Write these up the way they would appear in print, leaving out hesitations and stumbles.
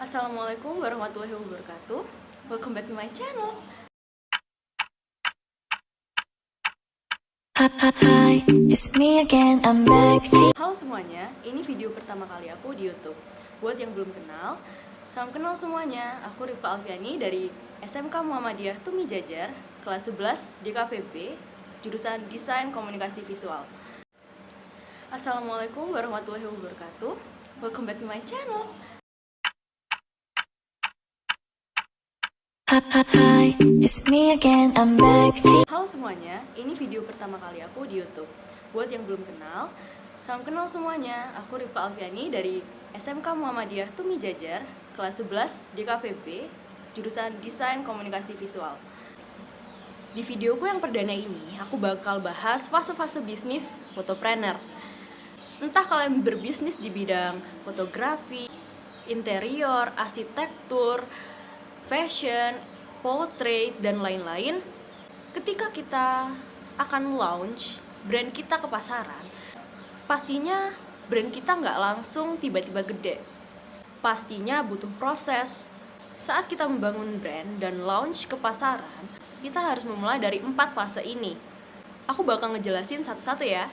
Assalamualaikum warahmatullahi wabarakatuh. Welcome back to my channel. Hi, it's me again, I'm back. Halo semuanya, ini video pertama kali aku di YouTube. Buat yang belum kenal, salam kenal semuanya. Aku Rifka Alfiani dari SMK Muhammadiyah Tumi Jajar, kelas 11 DKVB, jurusan Desain Komunikasi Visual. Assalamualaikum warahmatullahi wabarakatuh. Welcome back to my channel. Hi, it's me again, I'm back. Halo semuanya, ini video pertama kali aku di YouTube. Buat yang belum kenal, salam kenal semuanya. Aku Rifka Alfiani dari SMK Muhammadiyah Tumi Jajar, kelas 11 DKVB, jurusan Desain Komunikasi Visual. Di videoku yang perdana ini, aku bakal bahas fase-fase bisnis fotopreneur. Entah kalian berbisnis di bidang fotografi, interior, arsitektur, fashion, portrait, dan lain-lain. Ketika kita akan launch brand kita ke pasaran, pastinya brand kita nggak langsung tiba-tiba gede. Pastinya butuh proses. Saat kita membangun brand dan launch ke pasaran, kita harus memulai dari 4 fase ini. Aku bakal ngejelasin satu-satu ya.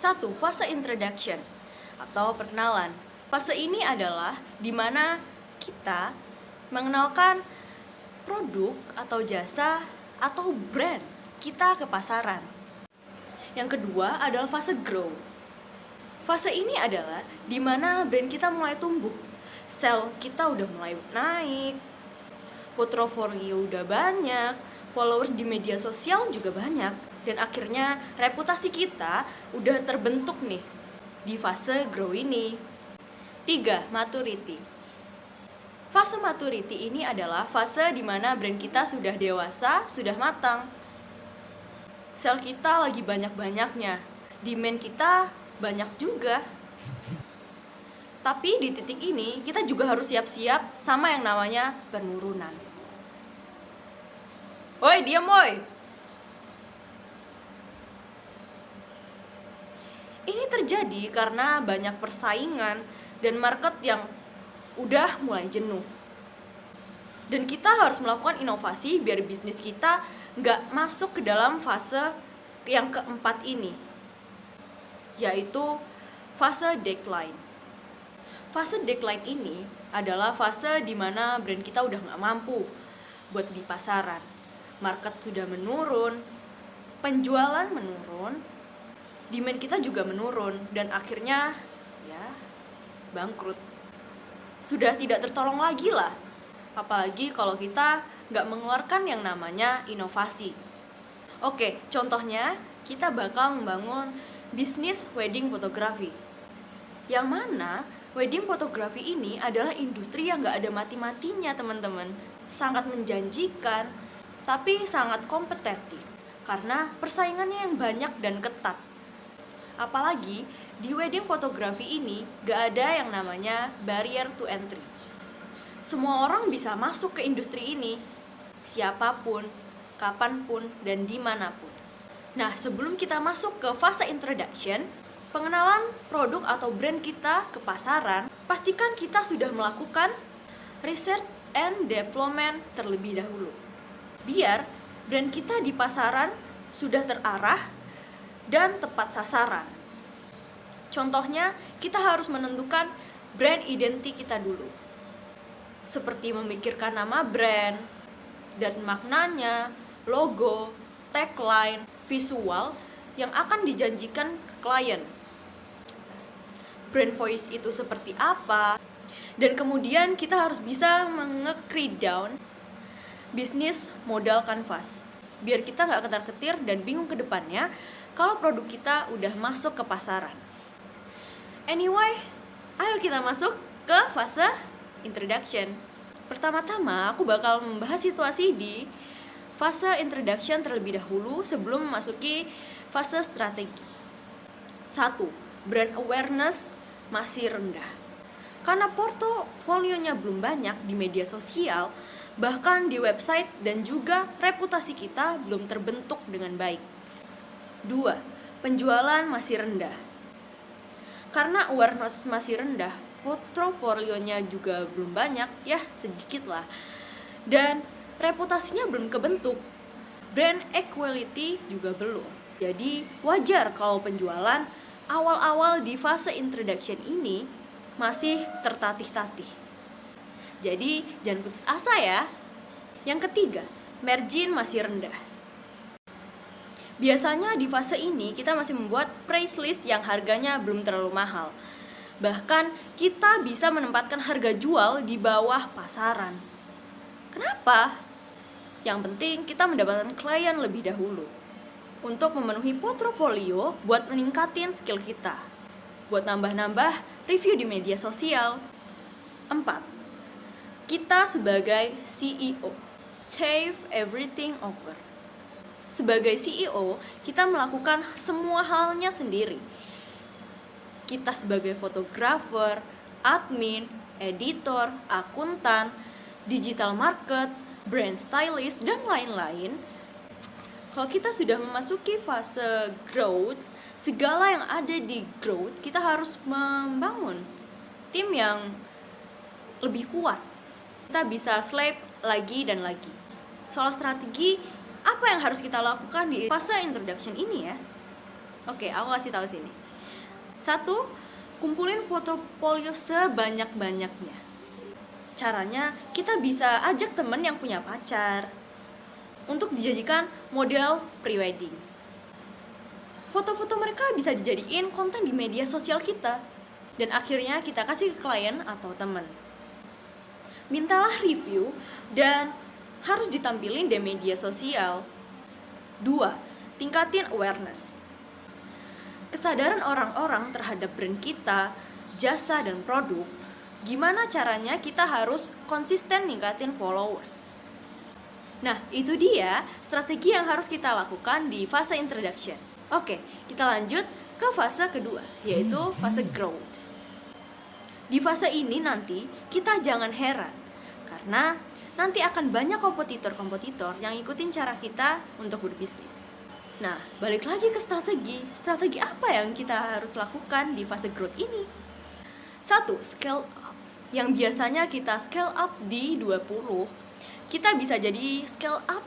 1. Fase introduction atau perkenalan. Fase ini adalah di mana kita mengenalkan produk atau jasa atau brand kita ke pasaran. Yang kedua adalah fase grow. Fase ini adalah di mana brand kita mulai tumbuh. Sell kita udah mulai naik, portfolio udah banyak, followers di media sosial juga banyak. Dan akhirnya reputasi kita udah terbentuk nih di fase grow ini. 3. Maturity. Fase maturity ini adalah fase di mana brand kita sudah dewasa, sudah matang. Sell kita lagi banyak-banyaknya, demand kita banyak juga. Tapi di titik ini kita juga harus siap-siap sama yang namanya penurunan. Woi, diam woi! Ini terjadi karena banyak persaingan dan market yang udah mulai jenuh. Dan kita harus melakukan inovasi biar bisnis kita nggak masuk ke dalam fase yang keempat ini, yaitu fase decline. Fase decline ini adalah fase di mana brand kita udah nggak mampu buat di pasaran. Market sudah menurun, penjualan menurun, demand kita juga menurun, dan akhirnya ya bangkrut. Sudah tidak tertolong lagi lah. Apalagi kalau kita nggak mengeluarkan yang namanya inovasi. Oke, contohnya kita bakal membangun bisnis wedding fotografi. Yang mana wedding fotografi ini adalah industri yang nggak ada mati-matinya teman-teman. Sangat menjanjikan, tapi sangat kompetitif. Karena persaingannya yang banyak dan ketat. Apalagi di wedding fotografi ini gak ada yang namanya barrier to entry. Semua orang bisa masuk ke industri ini, siapapun, kapanpun, dan dimanapun. Nah, sebelum kita masuk ke fase introduction, pengenalan produk atau brand kita ke pasaran, pastikan kita sudah melakukan research and development terlebih dahulu. Biar brand kita di pasaran sudah terarah dan tepat sasaran. Contohnya, kita harus menentukan brand identity kita dulu. Seperti memikirkan nama brand dan maknanya, logo, tagline, visual yang akan dijanjikan ke klien. Brand voice itu seperti apa? Dan kemudian kita harus bisa nge-create down bisnis modal canvas. Biar kita nggak ketar-ketir dan bingung ke depannya kalau produk kita udah masuk ke pasaran. Anyway, ayo kita masuk ke fase introduction. Pertama-tama aku bakal membahas situasi di fase introduction terlebih dahulu sebelum memasuki fase strategi. 1. Brand awareness masih rendah. Karena portofolionya belum banyak di media sosial, bahkan di website, dan juga reputasi kita belum terbentuk dengan baik. 2. penjualan masih rendah. Karena awareness masih rendah, portofolionya juga belum banyak, ya sedikit lah. Dan reputasinya belum kebentuk, brand equality juga belum. Jadi wajar kalau penjualan awal-awal di fase introduction ini masih tertatih-tatih. Jadi jangan putus asa ya. Yang ketiga, margin masih rendah. Biasanya di fase ini kita masih membuat price list yang harganya belum terlalu mahal. Bahkan kita bisa menempatkan harga jual di bawah pasaran. Kenapa? Yang penting kita mendapatkan klien lebih dahulu. Untuk memenuhi portofolio buat meningkatin skill kita. Buat nambah-nambah review di media sosial. 4. Kita sebagai CEO. Take everything over. Sebagai CEO, kita melakukan semua halnya sendiri. Kita sebagai fotografer, admin, editor, akuntan, digital market, brand stylist, dan lain-lain. Kalau kita sudah memasuki fase growth, segala yang ada di growth, kita harus membangun tim yang lebih kuat. Kita bisa slap lagi dan lagi. Soal strategi, apa yang harus kita lakukan di fase introduction ini ya? Oke, aku kasih tahu sini. 1. Kumpulin portofolio sebanyak-banyaknya. Caranya, kita bisa ajak temen yang punya pacar untuk dijadikan model pre-wedding. Foto-foto mereka bisa dijadiin konten di media sosial kita. Dan akhirnya kita kasih ke klien atau teman. Mintalah review dan harus ditampilin di media sosial. 2. Tingkatin awareness. Kesadaran orang-orang terhadap brand kita, jasa dan produk. Gimana caranya kita harus konsisten ningkatin followers. Nah, itu dia strategi yang harus kita lakukan di fase introduction. Oke, kita lanjut ke fase kedua, yaitu fase growth. Di fase ini nanti kita jangan heran, karena nanti akan banyak kompetitor-kompetitor yang ikutin cara kita untuk berbisnis. Nah, balik lagi ke strategi. Strategi apa yang kita harus lakukan di fase growth ini? 1. Scale up. Yang biasanya kita scale up di 20, kita bisa jadi scale up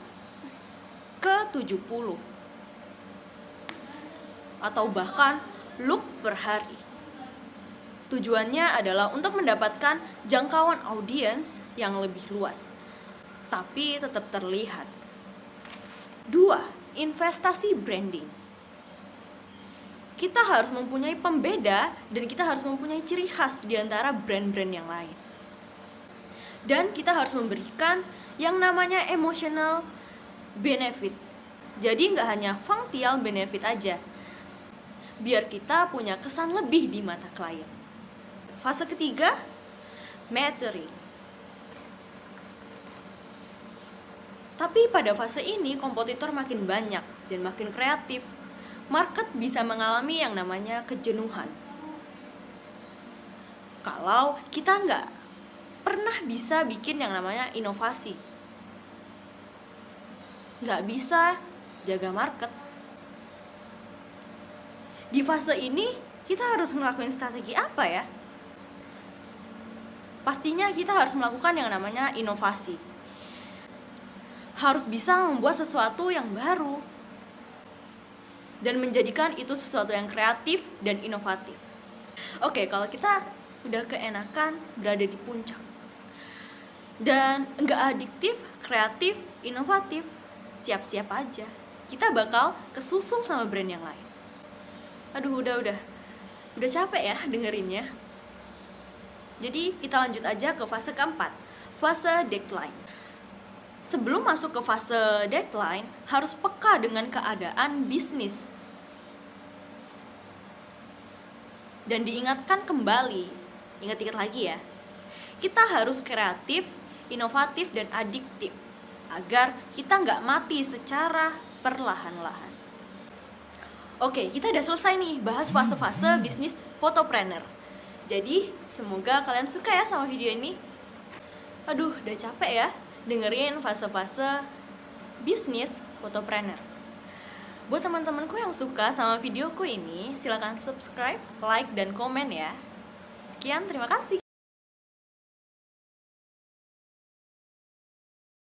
ke 70 atau bahkan look per hari. Tujuannya adalah untuk mendapatkan jangkauan audiens yang lebih luas, tapi tetap terlihat. 2. Investasi branding. Kita harus mempunyai pembeda dan kita harus mempunyai ciri khas di antara brand-brand yang lain. Dan kita harus memberikan yang namanya emotional benefit. Jadi nggak hanya functional benefit aja, biar kita punya kesan lebih di mata klien. Fase ketiga, mattering. Tapi pada fase ini kompetitor makin banyak dan makin kreatif. Market bisa mengalami yang namanya kejenuhan. Kalau kita nggak pernah bisa bikin yang namanya inovasi, nggak bisa jaga market. Di fase ini kita harus melakukan strategi apa ya? Pastinya kita harus melakukan yang namanya inovasi. Harus bisa membuat sesuatu yang baru dan menjadikan itu sesuatu yang kreatif dan inovatif. Oke, kalau kita udah keenakan berada di puncak dan nggak adiktif, kreatif, inovatif, siap-siap aja kita bakal kesusul sama brand yang lain. Aduh, udah capek ya dengerinnya. Jadi kita lanjut aja ke fase keempat, fase deadline. Sebelum masuk ke fase deadline, harus peka dengan keadaan bisnis. Dan diingatkan kembali, ingat-ingat lagi ya, kita harus kreatif, inovatif, dan adiktif agar kita nggak mati secara perlahan-lahan. Oke, kita udah selesai nih bahas fase-fase bisnis photopreneur. Jadi, semoga kalian suka ya sama video ini. Aduh, udah capek ya dengerin fase-fase bisnis photopreneur. Buat teman-temanku yang suka sama videoku ini, silakan subscribe, like, dan komen ya. Sekian, terima kasih.